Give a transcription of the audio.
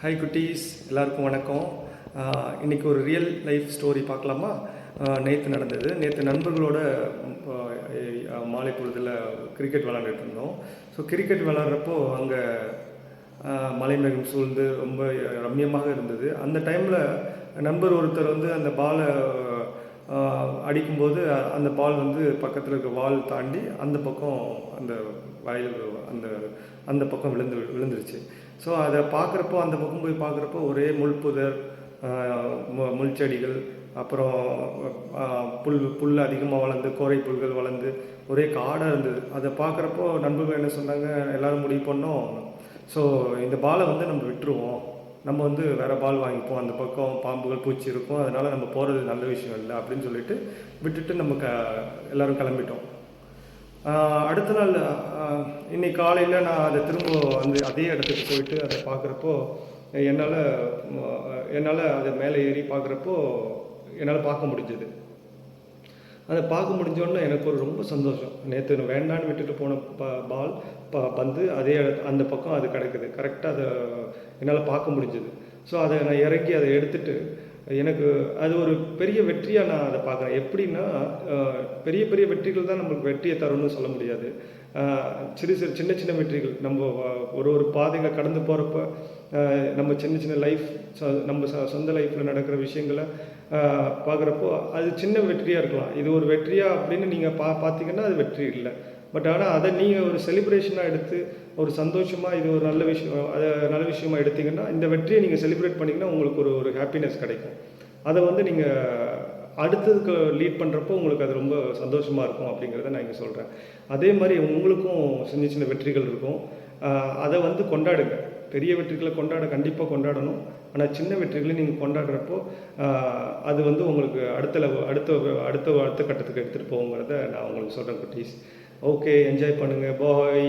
Hi குட்டீஸ், எல்லாருக்கும் வணக்கம். இன்றைக்கி ஒரு ரியல் லைஃப் ஸ்டோரி பார்க்கலாமா? நேற்று நடந்தது. நேற்று நண்பர்களோட மாலை பொழுதில் கிரிக்கெட் விளாண்டுட்டு இருந்தோம். ஸோ கிரிக்கெட் விளாட்றப்போ அங்கே மலை மேகம் சூழ்ந்து ரொம்ப ரம்மியமாக இருந்தது. அந்த டைமில் நண்பர் ஒருத்தர் வந்து அந்த பாலை அடிக்கும்போது அந்த பால் வந்து பக்கத்தில் இருக்க வால் தாண்டி அந்த பக்கம் அந்த வயல் அந்த அந்த பக்கம் விழுந்துருச்சு. ஸோ அதை பார்க்குறப்போ அந்த பக்கம் போய் பார்க்குறப்போ ஒரே முள்புதர், முள் செடிகள், அப்புறம் புல் அதிகமாக வளர்ந்து, கோரை புல்கள் வளர்ந்து ஒரே காடாக இருந்தது. அதை பார்க்குறப்போ நண்பர்கள் என்ன சொன்னாங்க, எல்லோரும் முடிவு பண்ணோம், ஸோ இந்த பாலை வந்து நம்ம விட்டுருவோம், நம்ம வந்து வேறு பால் வாங்கிப்போம், அந்த பக்கம் பாம்புகள் பூச்சி இருக்கும், அதனால் நம்ம போகிறது நல்ல விஷயம் இல்லை அப்படின்னு சொல்லிட்டு விட்டுட்டு நம்ம எல்லோரும் கிளம்பிட்டோம். அடுத்த நாள் இன்னைக்கு காலையில் நான் அதை திரும்ப அதே இடத்துக்கு போயிட்டு அதை பார்க்குறப்போ என்னால் அதை மேலே ஏறி பார்க்குறப்போ என்னால் பார்க்க முடிஞ்சது. அதை பார்க்க முடிஞ்சோடனே எனக்கு ஒரு ரொம்ப சந்தோஷம். நேற்று வேண்டான்னு விட்டுட்டு போன பால் பந்து அதே அந்த பக்கம் அது கிடக்குது. கரெக்டாக அதை என்னால் பார்க்க முடிஞ்சது. ஸோ அதை நான் இறங்கி அதை எடுத்துகிட்டு எனக்கு அது ஒரு பெரிய வெற்றியாக நான் அதை பார்க்குறேன். எப்படின்னா, பெரிய பெரிய வெற்றிகள் தான் நம்மளுக்கு வெற்றியை தரும்னு சொல்ல முடியாது. சின்ன சின்ன வெற்றிகள் நம்ம ஒரு பாதைகளை கடந்து போகிறப்ப நம்ம சின்ன சின்ன லைஃப் நம்ம சொந்த லைஃப்பில் நடக்கிற விஷயங்களை பார்க்குறப்போ அது சின்ன வெற்றியாக இருக்கலாம். இது ஒரு வெற்றியா அப்படின்னு நீங்கள் பார்த்தீங்கன்னா அது வெற்றி இல்லை. பட் ஆனால் அதை நீங்கள் ஒரு செலிப்ரேஷனாக எடுத்து ஒரு சந்தோஷமாக இது ஒரு நல்ல விஷயம், அதை நல்ல விஷயமா எடுத்திங்கன்னா, இந்த வெற்றியை நீங்கள் செலிப்ரேட் பண்ணிங்கன்னா உங்களுக்கு ஒரு ஹாப்பினஸ் கிடைக்கும். அதை வந்து நீங்கள் அடுத்ததுக்கு லீட் பண்ணுறப்போ உங்களுக்கு அது ரொம்ப சந்தோஷமாக இருக்கும் அப்படிங்கிறத நான் இங்கே சொல்கிறேன். அதே மாதிரி உங்களுக்கும் சின்ன சின்ன வெற்றிகள் இருக்கும். அதை வந்து கொண்டாடுங்க. பெரிய வெற்றிகளை கண்டிப்பாக கொண்டாடணும். ஆனால் சின்ன வெற்றிகளை நீங்கள் கொண்டாடுறப்போ அது வந்து உங்களுக்கு அடுத்த கட்டத்துக்கு எடுத்துகிட்டு போகுங்கிறத நான் உங்களுக்கு சொல்கிறேன் குட்டீஸ். ஓகே, என்ஜாய் பண்ணுங்கள். பாய்.